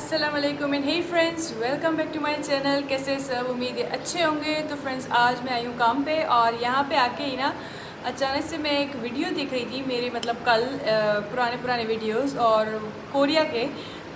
अस्सलाम वालेकुम and hey friends, welcome back to my channel. कैसे सब, उम्मीद है अच्छे होंगे। तो फ्रेंड्स, आज मैं आई हूँ काम पे और यहाँ पे आके ही ना अचानक से मैं एक वीडियो देख रही थी मेरे मतलब कल पुराने वीडियोस और कोरिया के।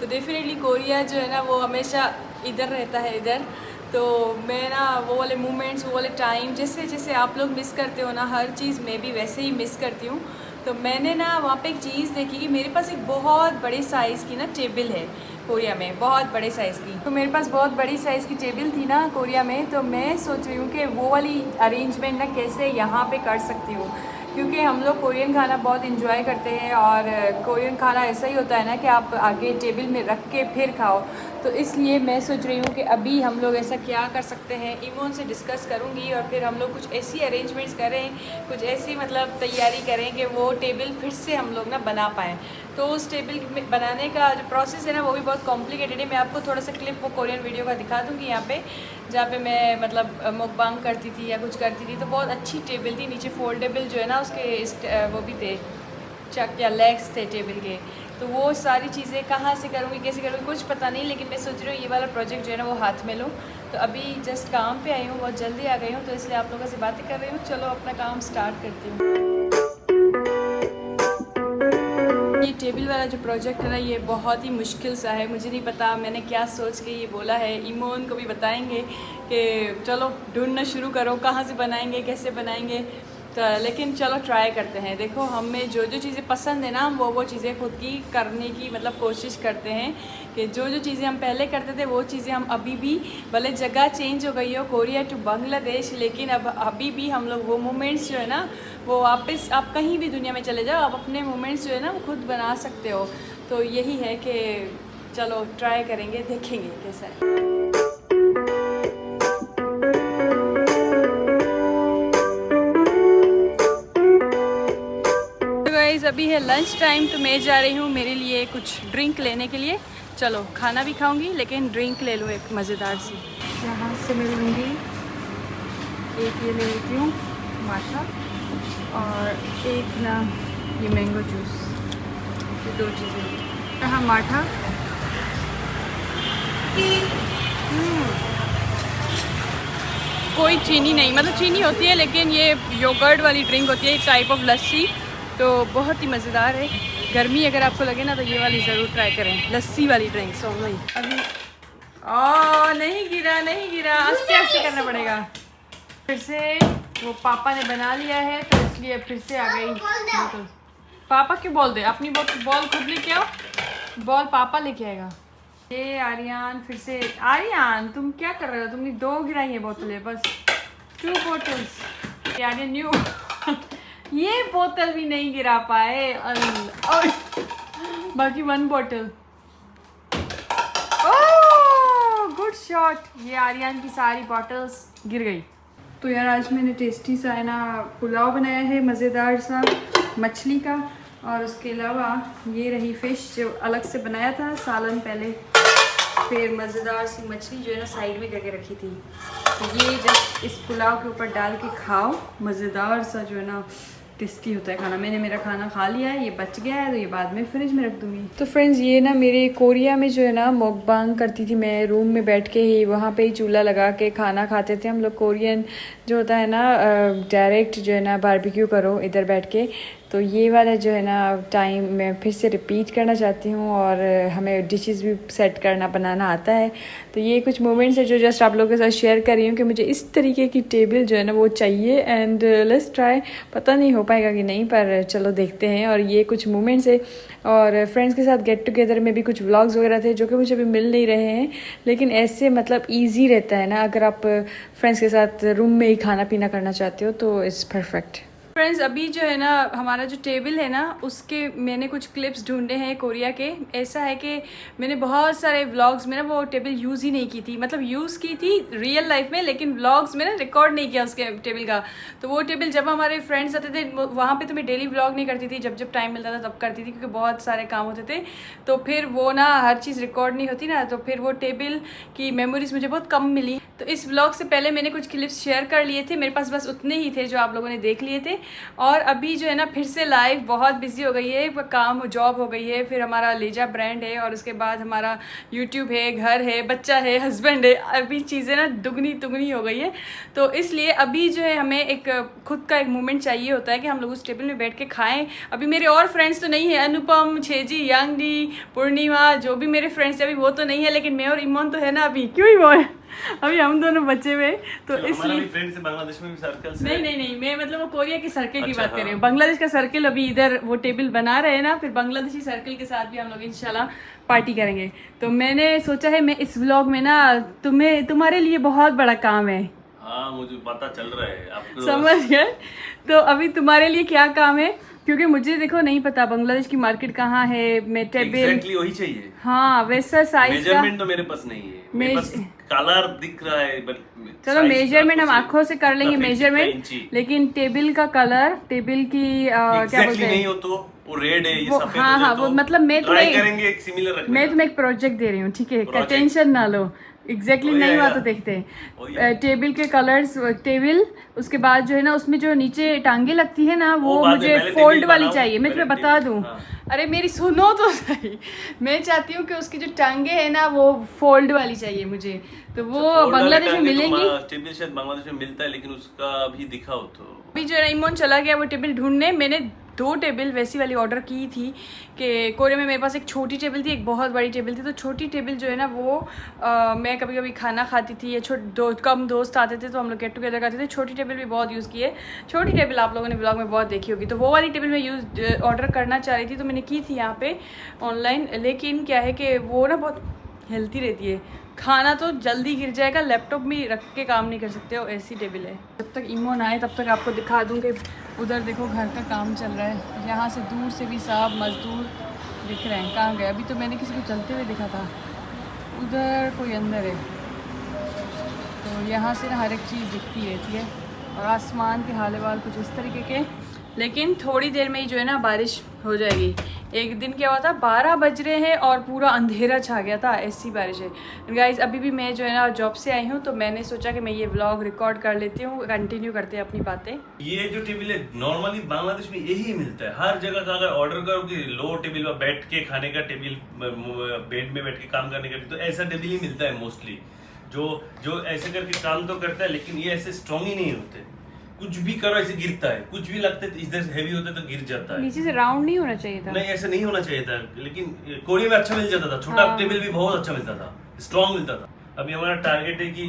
तो डेफिनेटली कोरिया जो है ना वो हमेशा इधर रहता है इधर। तो मैं ना वो वाले मोमेंट्स, वो वाले टाइम जैसे जैसे आप लोग मिस करते हो ना, हर चीज़ मैं भी वैसे ही मिस करती हूँ। तो मैंने ना वहाँ पे एक चीज़ देखी कि मेरे पास एक बहुत बड़े साइज़ की ना टेबल है कोरिया में, बहुत बड़े साइज़ की। तो मेरे पास बहुत बड़ी साइज़ की टेबल थी ना कोरिया में। तो मैं सोच रही हूँ कि वो वाली अरेंजमेंट ना कैसे यहाँ पे कर सकती हूँ, क्योंकि हम लोग कोरियन खाना बहुत इंजॉय करते हैं और कोरियन खाना ऐसा ही होता है ना कि आप आगे टेबल में रख के फिर खाओ। तो इसलिए मैं सोच रही हूँ कि अभी हम लोग ऐसा क्या कर सकते हैं, इमोन से डिस्कस करूँगी और फिर हम लोग कुछ ऐसी अरेंजमेंट्स करें, कुछ ऐसी मतलब तैयारी करें कि वो टेबल फिर से हम लोग ना बना पाएँ। तो उस टेबल बनाने का जो प्रोसेस है ना वो भी बहुत कॉम्प्लिकेटेड है। मैं आपको थोड़ा सा क्लिप वो कोरियन वीडियो का दिखा दूँगी यहाँ पे, जहाँ पे मैं मतलब मुकबांग करती थी या कुछ करती थी। तो बहुत अच्छी टेबल थी, नीचे फोल्डेबल जो है ना उसके वो भी थे, चक या लेग्स थे टेबल के। तो वो सारी चीज़ें कहाँ से करूँगी, कैसे करूँगी, कुछ पता नहीं, लेकिन मैं सोच रही हूँ ये वाला प्रोजेक्ट जो है ना वो हाथ में लूँ। तो अभी जस्ट काम पे आई हूँ, बहुत जल्दी आ गई हूँ, तो इसलिए आप लोगों से बातें कर रही हूँ। चलो अपना काम स्टार्ट करती हूँ। ये टेबल वाला जो प्रोजेक्ट है ना ये बहुत ही मुश्किल सा है। मुझे नहीं पता मैंने क्या सोच के ये बोला है। इमोन को भी बताएंगे कि चलो ढूंढना शुरू करो, कहाँ से बनाएंगे, कैसे बनाएंगे। तो लेकिन चलो ट्राई करते हैं। देखो, हमें जो जो चीज़ें पसंद है ना हम वो चीज़ें खुद की करने की मतलब कोशिश करते हैं कि जो जो चीज़ें हम पहले करते थे वो चीज़ें हम अभी भी, भले जगह चेंज हो गई हो कोरिया टू बांग्लादेश, लेकिन अब अभी भी हम लोग वो मोमेंट्स जो है ना वो वापस, आप कहीं भी दुनिया में चले जाओ, आप अपने मोमेंट्स जो है ना वो खुद बना सकते हो। तो यही है कि चलो ट्राई करेंगे, देखेंगे कैसा है। गाइस, अभी है लंच टाइम, तो मैं जा रही हूँ मेरे लिए कुछ ड्रिंक लेने के लिए। चलो खाना भी खाऊंगी लेकिन ड्रिंक ले लूँ एक मज़ेदार सी। यहाँ से मैं लूँगी एक, ये ले लेती हूँ माशा, और एक ना ये मैंगो जूस, ये दो चीज़ें। यहाँ माठा, कोई चीनी नहीं, मतलब चीनी होती है लेकिन ये योगर्ट वाली ड्रिंक होती है, टाइप ऑफ लस्सी। तो बहुत ही मज़ेदार है। गर्मी अगर आपको लगे ना तो ये वाली ज़रूर ट्राई करें, लस्सी वाली ड्रिंक। सो वही अभी नहीं गिरा, नहीं गिरा, आस्ते आस्ते करना पड़ेगा। फिर से वो पापा ने बना लिया है तो इसलिए फिर से आ गई बोतल। पापा क्यों बोल दे, अपनी बॉल खुद लेके आओ, बॉल पापा लेके आएगा। ये आर्यन फिर से, आर्यन तुम क्या कर रहे हो, तुमने 2 गिराई है बोतलें, बस 2 बोतल्स। आर्यन न्यू ये बोतल भी नहीं गिरा पाए और बाकी 1 बोतल। ओह गुड शॉट, ये आर्यन की सारी बॉटल्स गिर गई। तो यार आज मैंने टेस्टी सा है ना पुलाव बनाया है, मज़ेदार सा मछली का, और उसके अलावा ये रही फ़िश जो अलग से बनाया था सालन पहले, फिर मज़ेदार सी मछली जो है ना साइड में करके रखी थी। तो ये जब इस पुलाव के ऊपर डाल के खाओ, मज़ेदार सा जो है ना टेस्टी होता है खाना। मैंने मेरा खाना खा लिया है, ये बच गया है तो ये बाद में फ्रिज में रख दूँगी। तो फ्रेंड्स, ये ना मेरे कोरिया में जो है ना मुकबांग करती थी मैं, रूम में बैठ के ही वहाँ पे ही चूल्हा लगा के खाना खाते थे हम लोग। कोरियन जो होता है ना डायरेक्ट जो है ना बारबेक्यू करो इधर बैठ के। तो ये वाला जो है ना टाइम मैं फिर से रिपीट करना चाहती हूँ, और हमें डिशेस भी सेट करना बनाना आता है। तो ये कुछ मोमेंट्स है जो जस्ट आप लोगों के साथ शेयर कर रही हूँ कि मुझे इस तरीके की टेबल जो है ना वो चाहिए। एंड लेट्स ट्राई, पता नहीं हो पाएगा कि नहीं, पर चलो देखते हैं। और ये कुछ मोमेंट्स है, और फ्रेंड्स के साथ गेट टुगेदर में भी कुछ व्लॉग्स वगैरह थे जो कि मुझे अभी मिल नहीं रहे हैं, लेकिन ऐसे मतलब ईजी रहता है ना अगर आप फ्रेंड्स के साथ रूम में ही खाना पीना करना चाहते हो, तो इट्स परफेक्ट। फ्रेंड्स, अभी जो है ना हमारा जो टेबल है ना उसके मैंने कुछ क्लिप्स ढूंढे हैं कोरिया के। ऐसा है कि मैंने बहुत सारे व्लॉग्स में ना वो टेबल यूज़ ही नहीं की थी, मतलब यूज़ की थी रियल लाइफ में लेकिन व्लॉग्स में ना रिकॉर्ड नहीं किया उसके टेबल का। तो वो टेबल जब हमारे फ्रेंड्स आते थे वहाँ पे तो मैं डेली व्लॉग नहीं करती थी, जब जब टाइम मिलता था तब करती थी, क्योंकि बहुत सारे काम होते थे। तो फिर वो ना हर चीज़ रिकॉर्ड नहीं होती ना, तो फिर वो टेबल की मेमोरीज मुझे बहुत कम मिली। तो इस व्लॉग से पहले मैंने कुछ क्लिप्स शेयर कर लिए थे, मेरे पास बस उतने ही थे जो आप लोगों ने देख लिए थे। और अभी जो है ना फिर से लाइफ बहुत बिजी हो गई है, काम जॉब हो गई है, फिर हमारा लेजा ब्रांड है और उसके बाद हमारा यूट्यूब है, घर है, बच्चा है, हस्बैंड है, अभी चीज़ें ना दुगनी तुगनी हो गई है। तो इसलिए अभी जो है हमें एक खुद का एक मोमेंट चाहिए होता है कि हम लोग उस टेबल में बैठ के खाएं। अभी मेरे और फ्रेंड्स तो नहीं है, अनुपम, छेजी, यांगडी, पूर्णिमा, जो भी मेरे फ्रेंड्स है अभी वो तो नहीं है, लेकिन मैं और इमोन तो है ना अभी, क्यों इमोन? अभी हम दोनों बच्चे हुए तो इसलिए फ्रेंड्स है बांग्लादेश में भी सर्कल से। नहीं, मैं मतलब वो कोरिया के सर्कल की अच्छा, बात कर रही हूँ। बांग्लादेश का सर्कल अभी इधर वो टेबल बना रहे हैं ना, फिर बांग्लादेशी सर्कल के साथ भी हम लोग इंशाल्लाह पार्टी करेंगे। तो मैंने सोचा है मैं इस व्लॉग में ना तुम्हारे लिए बहुत बड़ा काम है। हाँ मुझे पता चल रहा है आपको, समझ गए? तो अभी तुम्हारे लिए क्या काम है, क्योंकि मुझे देखो नहीं पता बांग्लादेश की मार्केट कहाँ है, मैं टेबल एग्जैक्टली वही चाहिए। हाँ वैसा साइज का मेजरमेंट तो मेरे पास नहीं है, मेरे पास कलर दिख रहा है चलो मेजरमेंट हम आंखों से कर लेंगे मेजरमेंट, लेकिन टेबल का कलर, टेबल की क्या बोलते हैं, नहीं हो तो वो रेड है, ये सफेद हाँ हाँ, वो मतलब मैं करेंगे एक सिमिलर रखने मैं तुम्हें एक प्रोजेक्ट दे रही हूँ, ठीक है, टेंशन ना लो। एग्जैक्टली नहीं हुआ तो देखते हैं टेबल के कलर्स, टेबल उसके बाद जो है ना उसमें जो नीचे टांगे लगती है ना वो मुझे फोल्ड वाली चाहिए। मैं तुम्हें बता दूं, अरे मेरी सुनो तो सही, मैं चाहती हूँ कि उसकी जो टांगे है ना वो फोल्ड वाली चाहिए मुझे, तो वो बांग्लादेश में मिलेंगी। टेबल शायद बांग्लादेश में मिलता है, लेकिन उसका अभी दिखाओ तो। अभी जो है इमोन चला गया वो टेबल ढूंढने। मैंने 2 टेबल वैसी वाली ऑर्डर की थी कि कोरिया में मेरे पास एक छोटी टेबल थी, एक बहुत बड़ी टेबल थी। तो छोटी टेबल जो है ना वो मैं कभी कभी खाना खाती थी या कम दोस्त आते थे तो हम लोग गेट टुगेदर करते थे। छोटी टेबल भी बहुत यूज़ की है, छोटी टेबल आप लोगों ने व्लॉग में बहुत देखी होगी। तो वो वाली टेबल मैं ऑर्डर करना चाह रही थी, तो मैंने की थी यहाँ पे ऑनलाइन। लेकिन क्या है कि वो ना बहुत हेल्थी रहती है, खाना तो जल्दी गिर जाएगा, लैपटॉप भी रख के काम नहीं कर सकते हो, ऐसी टेबल है। जब तक इमोन आए तब तक आपको दिखा दूँ कि उधर देखो घर का काम चल रहा है, यहाँ से दूर से भी साहब मजदूर दिख रहे हैं। कहाँ गए? अभी तो मैंने किसी को चलते हुए देखा था, उधर कोई अंदर है। तो यहाँ से ना हर एक चीज़ दिखती रहती है और आसमान के हाल वाल कुछ इस तरीके के। लेकिन थोड़ी देर में ही जो है ना बारिश हो जाएगी। एक दिन क्या हुआ था, 12 बज रहे हैं और पूरा अंधेरा छा गया था, ऐसी बारिश है गाइस। अभी भी मैं जो है ना जॉब से आई हूँ, तो मैंने सोचा कि मैं ये व्लॉग रिकॉर्ड कर लेती हूँ, कंटिन्यू करते हैं अपनी बातें। ये जो टेबल है नॉर्मली बांग्लादेश में यही मिलता है, हर जगह का अगर ऑर्डर करो कि लो टेबल पर बैठ के खाने का टेबल, बेड में बैठ के काम करने का, तो ऐसा टेबल ही मिलता है मोस्टली। जो ऐसे करके काम तो करता है, लेकिन ये ऐसे स्ट्रॉन्ग ही नहीं होते। कुछ भी करो ऐसे गिरता है, कुछ भी लगता है इधर हैवी होता है तो गिर जाता है। नीचे से राउंड नहीं होना चाहिए था। नहीं ऐसा नहीं होना चाहिए था, लेकिन कोरिया में अच्छा मिल जाता था, छोटा टेबल भी बहुत अच्छा मिलता था, स्ट्रॉन्ग मिलता था। अभी हमारा टारगेट है कि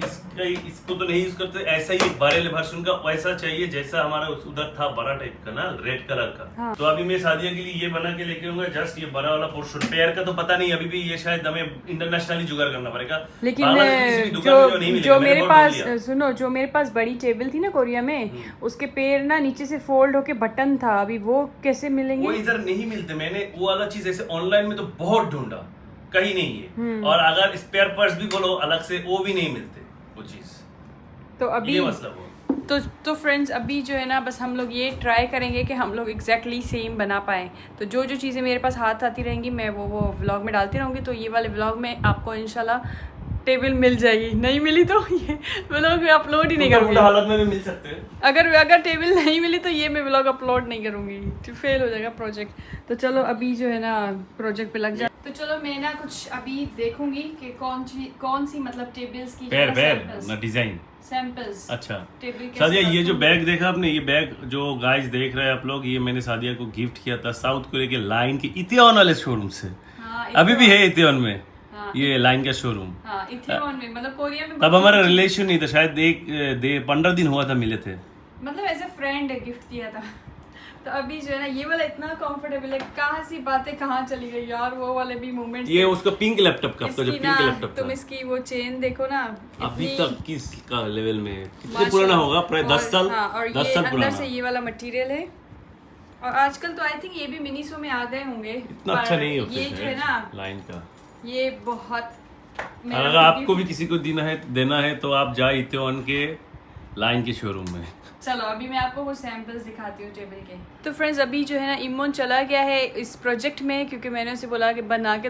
इसको तो नहीं यूज करते, ऐसा ही बड़े वर्जन का वैसा चाहिए जैसा हमारा उधर था, बड़ा टाइप का ना, रेड कलर का। हाँ। तो अभी मैं शादिया के लिए ये बना के लेके आऊंगा, जस्ट ये बड़ा वाला पोर्शन। पेयर का तो पता नहीं अभी भी, ये शायद हमें इंटरनेशनली जुगाड़ करना पड़ेगा। लेकिन जो मेरे पास सुनो, जो मेरे पास बड़ी टेबल थी ना कोरिया में, उसके पैर ना नीचे से फोल्ड होके बटन था, अभी वो कैसे मिलेंगे? वो इधर नहीं मिलते। मैंने वो वाला चीज ऐसे ऑनलाइन में तो बहुत ढूंढा, कहीं नहीं है। और अगर स्पेयर पार्ट्स भी बोलो अलग से, वो भी नहीं मिलते वो चीज। तो अभी ये मसला वो तो फ्रेंड्स अभी जो है ना बस हम लोग ये ट्राई करेंगे कि हम लोग एग्जैक्टली सेम बना पाएँ। तो जो चीज़ें मेरे पास हाथ आती रहेंगी मैं वो व्लॉग में डालती रहूँगी। तो ये वाले व्लॉग में आपको इंशाल्लाह टेबल मिल जाएगी, नहीं मिली तो ये व्लॉग में अपलोड ही नहीं करूँगी। हालत में भी मिल सकते हैं। अगर टेबल नहीं मिली तो ये मैं व्लॉग अपलोड नहीं करूँगी, तो फेल हो जाएगा प्रोजेक्ट। तो चलो अभी जो है ना प्रोजेक्ट पे लग जाए। तो चलो मैं ना कुछ अभी देखूंगी कि कौन सी मतलब टेबल्स की डिजाइन सैंपल्स। अच्छा सादिया, ये जो बैग देखा आपने, ये बैग जो गाइस देख रहे हैं आप लोग, ये मैंने सादिया को गिफ्ट किया था साउथ कोरिया के लाइन के इतियोन वाले शोरूम से। अभी भी है इतियोन में ये लाइन का शोरूम। इथियोन में मतलब कोरिया में। तब हमारा रिलेशन नहीं था, शायद 15 दिन हुआ था मिले थे, मतलब एज ए फ्रेंड गिफ्ट किया था। तो अभी जो है ना ये वाला इतना कंफर्टेबल है, कहाँ सी बातें कहाँ चली गई यार, वो वाले भी मोमेंट्स। ये उसका पिंक लैपटॉप का जो पिंक लैपटॉप तुम इसकी वो चेन देखो ना, अभी तक किस का लेवल में, कितने पुराना होगा, प्राय 10 साल। हाँ, और 10 साल पुराना। अंदर से ये वाला मटेरियल है, और आजकल तो आई थिंक ये भी मिनीसो में आ गए होंगे। इतना अच्छा नहीं होता ये जो है ना लाइन का, ये बहुत। अगर आपको भी किसी को देना है तो आप जाए इत्योन के लाइन के शोरूम में। चलो अभी मैं आपको कुछ सैम्पल्स दिखाती हूँ टेबल के। तो फ्रेंड्स अभी जो है ना इमोन चला गया है इस प्रोजेक्ट में, क्योंकि मैंने उसे बोला कि बना के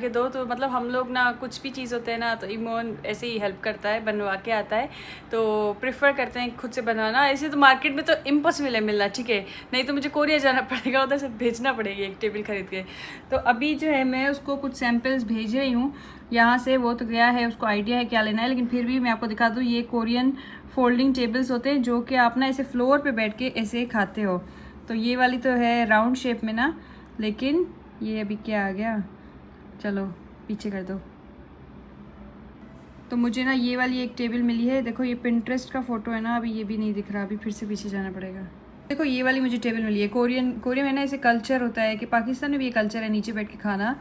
दो। तो मतलब हम लोग ना कुछ भी चीज़ होते हैं ना तो इमोन ऐसे ही हेल्प करता है, बनवा के आता है। तो प्रेफर करते हैं खुद से बनवाना। ऐसे तो मार्केट में तो इम्पॉसिबल है मिलना, ठीक है, नहीं तो मुझे कोरिया जाना पड़ेगा, उधर से भेजना पड़ेगी एक टेबल खरीद के। तो अभी जो है मैं उसको कुछ सैम्पल्स भेज रही हूँ यहाँ से। वो तो गया है, उसको आइडिया है क्या लेना है, लेकिन फिर भी मैं आपको दिखा दूँ। ये कोरियन फोल्डिंग टेबल्स होते हैं जो कि आप ना ऐसे फ्लोर पे बैठ के ऐसे खाते हो। तो ये वाली तो है राउंड शेप में ना, लेकिन ये अभी क्या आ गया, चलो पीछे कर दो। तो मुझे ना ये वाली एक टेबल मिली है, देखो ये पिंटरेस्ट का फ़ोटो है ना, अभी ये भी नहीं दिख रहा, अभी फिर से पीछे जाना पड़ेगा। देखो ये वाली मुझे टेबल मिली है। कोरिया में ना ऐसे कल्चर होता है कि पाकिस्तान में भी ये कल्चर है नीचे बैठ के खाना,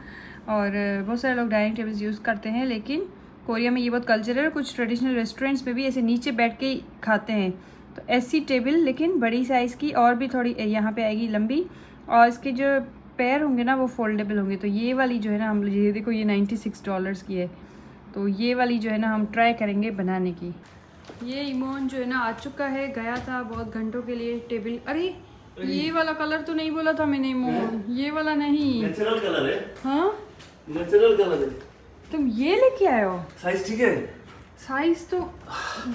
और बहुत सारे लोग डाइनिंग टेबल्स यूज़ करते हैं, लेकिन कोरिया में ये बहुत कल्चर है। और कुछ ट्रेडिशनल रेस्टोरेंट्स में भी ऐसे नीचे बैठ के खाते हैं। तो ऐसी टेबल लेकिन बड़ी साइज़ की, और भी थोड़ी यहाँ पे आएगी लंबी, और इसके जो पैर होंगे ना वो फोल्डेबल होंगे। तो ये वाली जो है ना हम ये देखो ये $96 की है। तो ये वाली जो है ना हम ट्राई करेंगे बनाने की। ये इमोन जो है ना आ चुका है, गया था बहुत घंटों के लिए टेबल। अरे ये वाला कलर तो नहीं बोला था मैंने इमोन, ये वाला नहीं। नेचुरल कलर है। हाँ नेचुरल कलर है। तुम ये लेके आए हो? साइज ठीक है? साइज तो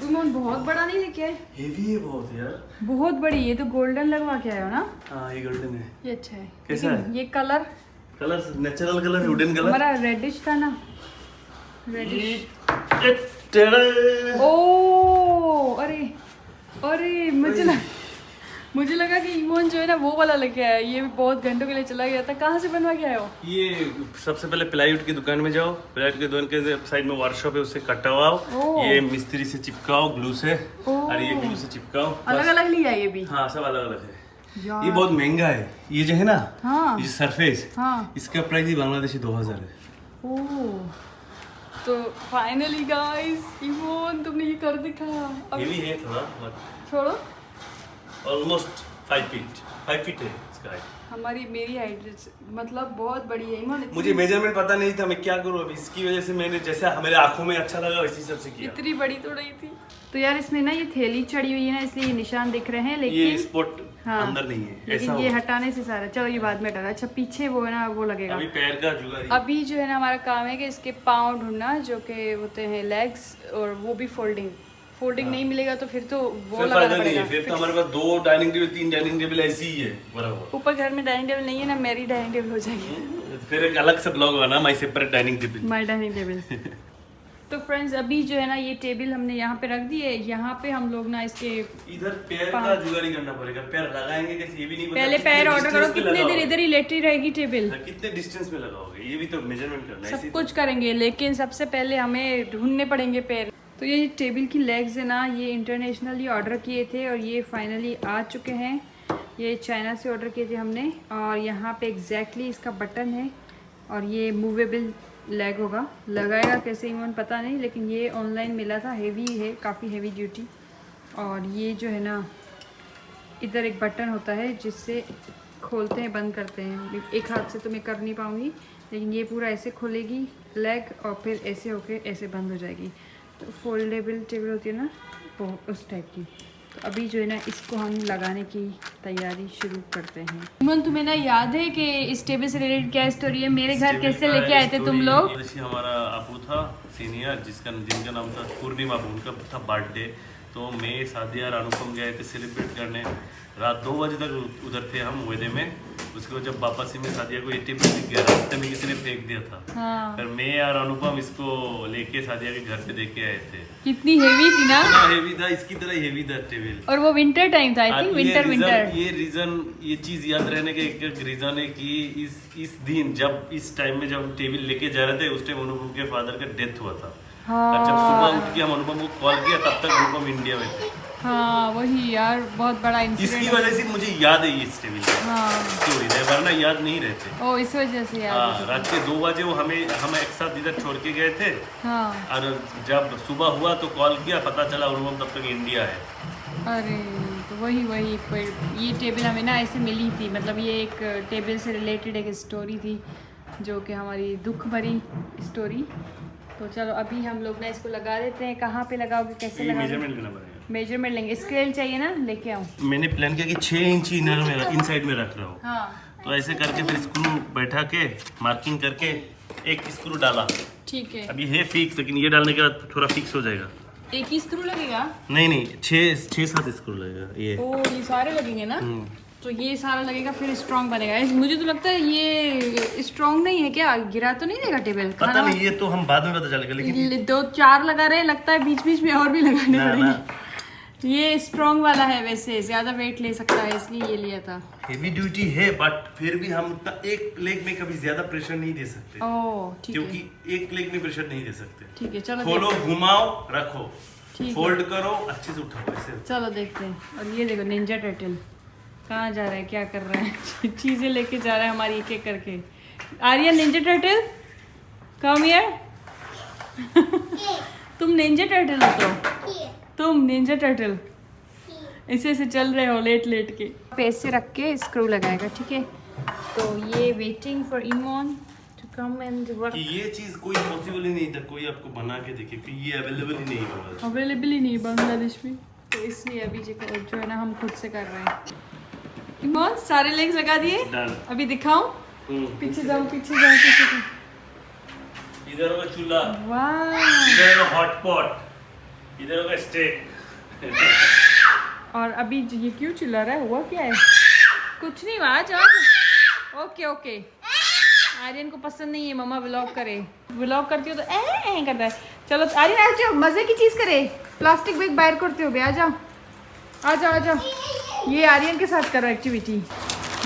इमोन बहुत बड़ा नहीं लेके आए। हेवी है बहुत यार, बहुत बड़ी। ये तो गोल्डन लगवा के आए हो ना? हाँ ये गोल्डन है। ये अच्छा है। कैसा है? ये colour natural colour, wooden colour. हमारा रेडिश था ना, रेडिश। ओ अरे मुझे लगा कि इमोन जो है ना वो वाला लेके आया। ये भी बहुत घंटों के लिए चला गया था। कहाँ से बनवा के आए हो? ये सबसे पहले प्लाईवुड की दुकान में जाओ, प्लाईवुड की दुकान के साइड में वर्कशॉप है, उससे कटवाओ। ये मिस्त्री से चिपकाओ ग्लू से, और ये ग्लू से चिपकाओ। अलग अलग लिया ये भी? हाँ सब अलग अलग है। ये बहुत महंगा है। ये जो है ना, हाँ। ये सरफेस, हाँ। इसका प्राइस ही बांग्लादेशी 2000 है। ओह तो फाइनली गाइस इमोन तुमने ये कर दिखाया। हेवी है थोड़ा, छोड़ो। ऑलमोस्ट 5 फीट है इसका हाइट। मेरी हाइट मतलब बहुत बड़ी है इमोन। मुझे मेजरमेंट पता नहीं था, मैं क्या करूँ अब। इसकी वजह से मैंने जैसा मेरे आंखों में अच्छा लगा वैसे सबसे किया। इतनी बड़ी तो नहीं थी। तो यार इसमें ना ये थैली चढ़ी हुई है ना, इसलिए ये निशान दिख रहे हैं, लेकिन ये स्पॉट अंदर नहीं है, लेकिन ऐसा ये हटाने से सारा, चलो ये बाद में हटाना। अच्छा पीछे वो है ना वो लगेगा। अभी पैर का जुगाड़। अभी जो है ना हमारा काम है कि इसके पाँव ढूंढना जो कि होते हैं लेग्स, और वो भी फोल्डिंग नहीं मिलेगा तो फिर तो वो लगाना पड़ेगा। फिर तो हमारे पास 2 डाइनिंग टेबल 3 डाइनिंग टेबल ऐसी ही है बराबर। ऊपर घर में डाइनिंग टेबल नहीं है ना, मेरी डाइनिंग टेबल हो जाएगी। फिर एक अलग से ब्लॉग बना my separate dining table, my dining table. तो फ्रेंड्स अभी जो है ना ये टेबल हमने यहाँ पे रख दी है। यहाँ पे हम लोग ना इसके इधर पैर का जुगाड़ करना पड़ेगा। पैर लगाएंगे कैसे ये भी नहीं पता। पहले पैर ऑर्डर करो, कितने देर इधर ही लेटी रहेगी टेबल, कितने डिस्टेंस में लगाओगे ये भी तो मेजरमेंट करना है। सब कुछ करेंगे, लेकिन सबसे पहले हमें ढूंढने पड़ेंगे पैर। तो ये टेबल की लेग्स है ना, ये इंटरनेशनली ऑर्डर किए थे और ये फाइनली आ चुके हैं। ये चाइना से ऑर्डर किए थे हमने, और यहाँ पे एग्जैक्टली इसका बटन है, और ये मूवेबल लेग होगा। लगाएगा कैसे इवन पता नहीं, लेकिन ये ऑनलाइन मिला था। हेवी है, काफ़ी हेवी ड्यूटी। और ये जो है ना इधर एक बटन होता है जिससे खोलते हैं बंद करते हैं। एक हाथ से तो मैं कर नहीं पाऊँगी, लेकिन ये पूरा ऐसे खोलेगी लेग, और फिर ऐसे होके ऐसे बंद हो जाएगी। तो फोल्डेबल टेबल होती है ना वो उस टाइप की। तो अभी जो है ना इसको हम लगाने की तैयारी शुरू करते हैं। इमन तुम्हें ना याद है कि इस टेबल से रिलेटेड क्या स्टोरी है? मेरे घर कैसे लेके आए थे तुम लोग? हमारा आपू था सीनियर, जिनका नाम था पूर्णिमा, उनका था बर्थडे। तो मैं सादिया और अनुपम गए थे सेलिब्रेट करने। रात 2 बजे तक उधर थे हम वेदे में। उसके बाद जब वापसी में सादिया को ये टेबल दिख गया, रास्ते में किसी ने फेंक दिया था। हाँ। फिर मैं और अनुपम इसको लेके सादिया के घर पे देके आए थे। कितनी हेवी थी ना? हेवी था, इसकी तरह हेवी था टेबल। और वो विंटर टाइम था, आई थिंक विंटर। ये चीज याद रहने का एक रीजन है कि इस दिन जब इस टाइम में जब टेबल लेके जा रहे थे, उस टाइम अनुपम के फादर का डेथ हुआ था। हाँ। जब सुबह उठ के हम अनुपम को कॉल किया, तब तक अनुपम इंडिया में थे। हाँ वही यार, बहुत बड़ा इंसिडेंट। इसकी वजह से मुझे याद है ये टेबल स्टोरी, वरना याद नहीं रहते। ओ इस वजह से याद। हाँ, रात के 2 बजे वो हम एक साथ इधर छोड़ के गए थे। हाँ। और जब सुबह हुआ तो कॉल किया, पता चला अनुपम तब तक इंडिया है। अरे तो वही ये टेबल हमें ना ऐसे मिली थी। मतलब ये एक टेबल से रिलेटेड एक स्टोरी थी, जो कि हमारी दुख भरी स्टोरी। तो चलो अभी हम लोग ना इसको लगा देते हैं। कहाँ पे लगाओगे, कैसे लगाओगे? मेजरमेंट लेना पड़ेगा। मेजरमेंट लेंगे, स्केल चाहिए ना, लेके आऊँ। मैंने प्लान किया कि 6 इंच इनर में इनसाइड में रख रहा हूँ। हाँ तो ऐसे करके फिर स्क्रू बैठा के मार्किंग करके एक स्क्रू डाला। ठीक है। अब ये है फिक्स, लेकिन ये डालने के बाद थोड़ा फिक्स हो जाएगा। एक ही स्क्रू लगेगा? नहीं 6-7 स्क्रू लगेगा ये। ओ ये सारे लगेंगे ना? तो ये सारा लगेगा फिर स्ट्रॉन्ग बनेगा। मुझे तो लगता है ये स्ट्रॉन्ग नहीं है क्या? गिरा तो नहीं देगा टेबल? पता नहीं, ये तो हम बाद में पता चलेगा। लेकिन 2-4 लगा रहे हैं, लगता है बीच बीच में और भी लगाने पड़ेंगे। ये स्ट्रॉन्ग वाला है, वैसे ज्यादा वेट ले सकता है, इसलिए ये लिया था। हेवी ड्यूटी है, बट फिर भी हम उतना एक लेग में कभी ज्यादा प्रेशर नहीं दे सकते। ओह ठीक है। क्योंकि एक लेग में प्रेशर नहीं दे सकते। ठीक है चलो खोलो, घुमाओ, रखो, ठीक फोल्ड करो, अच्छे से उठाओ ऐसे। चलो देखते हैं। और ये देखो निंजा टर्टल कहाँ जा रहा है, क्या कर रहा है? चीजें लेके जा रहा है हमारी एक एक करके। Aryan ninja turtle come here. तुम निंजा टर्टल हो तो? तुम निंजा टर्टल ऐसे ऐसे चल रहे हो लेट लेट के। पैसे रख के स्क्रू लगाएगा, ठीक है। तो ये waiting for Emon to come and work. ये चीज कोई पॉसिबल ही नहीं था कोई आपको बना के देखे, क्योंकि ये अवेलेबल ही नहीं होगा। अवेलेबल ही नहीं बांग्लादेश में, तो इसलिए अभी जो है ना हम खुद से कर रहे हैं। इमोन सारे लेग्स लगा दिए, अभी दिखाऊं? पीछे जाओ पीछे जाओ पीछे जाओ। इधर होगा चूल्हा, वाह, इधर होगा हॉट पॉट, इधर होगा स्टेक। और अभी ये क्यों चिल्ला रहा है? हुआ क्या है? कुछ नहीं हुआ। आज ओके ओके। आर्यन को पसंद नहीं है मम्मा व्लॉग करे। व्लॉग करती हो तो ए करता है। चलो आर्यन आ जाओ, मजे की चीज करे। प्लास्टिक बैग बाहर करते हो बे, आ जाओ आ जाओ आ जाओ। ये आर्यन के साथ करो एक्टिविटी।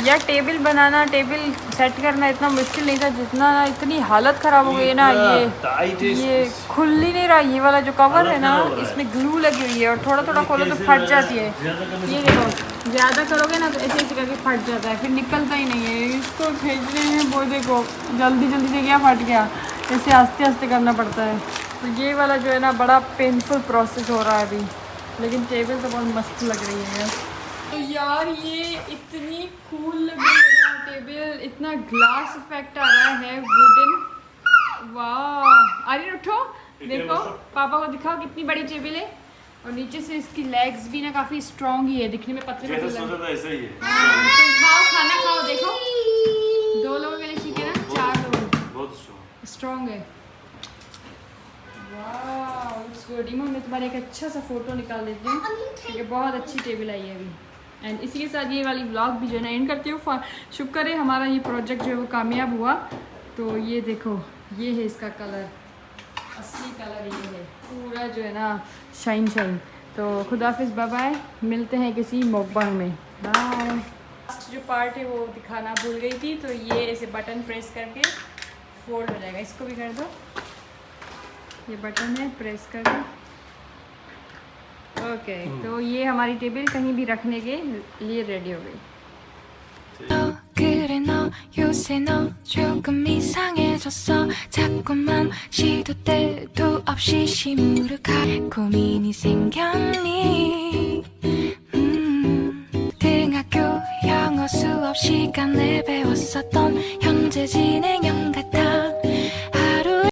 यार टेबल बनाना, टेबल सेट करना इतना मुश्किल नहीं था जितना, इतनी हालत खराब हो गई है ना। ये खुल ही नहीं रहा। ये वाला जो कवर है ना, इसमें ग्लू लगी हुई है और थोड़ा थोड़ा खोलो तो फट जाती है। ये देखो, ज़्यादा करोगे ना तो ऐसे ऐसे करके फट जाता है, फिर निकलता ही नहीं है। इसको खींचने में वो देखो जल्दी जल्दी से क्या फट गया, ऐसे आस्ते आस्ते करना पड़ता है। तो ये वाला जो है ना बड़ा पेनफुल प्रोसेस हो रहा है अभी, लेकिन टेबल तो बहुत मस्त लग रही है यार। तो यार ये इतनी कूल लग रही है ना टेबल, इतना ग्लास इफेक्ट आ रहा है वुडन। वाह आर्यन उठो, देखो पापा को दिखाओ कितनी बड़ी टेबल है। और नीचे से इसकी लेग्स भी ना काफी स्ट्रॉन्ग ही है, दिखने में पतले पतले लग रहे हैं। ऐसा ही है। तुम खाओ, खाना खाओ, देखो 2 लोगों के लिए ठीक है ना, 4 लोग, बहुत स्ट्रॉन्ग है। वाह इट्स गुड। इमो मैं तुम्हारे एक अच्छा सा फोटो निकाल देती हूँ, क्योंकि बहुत अच्छी टेबल आई है अभी। एंड इसी के साथ ये वाली व्लॉग भी जो है ना एंड करती हूँ। शुक्र है हमारा ये प्रोजेक्ट जो है वो कामयाब हुआ। तो ये देखो, ये है इसका कलर, असली कलर ये है पूरा जो है ना शाइन शाइन। तो खुदाफिज, बाय बाय, मिलते हैं किसी मकबंग में, बाय। लास्ट जो पार्ट है वो दिखाना भूल गई थी। तो ये ऐसे बटन प्रेस करके फोल्ड हो जाएगा, इसको भी कर दो। ये बटन है, प्रेस कर दो। ओके तो ये हमारी टेबल कहीं भी रखने के लिए रेडी हो गई। 그래 너 요새 너 조금 이상해졌어 자꾸만 시도 때도 없이 시무룩한 고민이 생겼니 등학교 영어 수업 시간에 배웠었던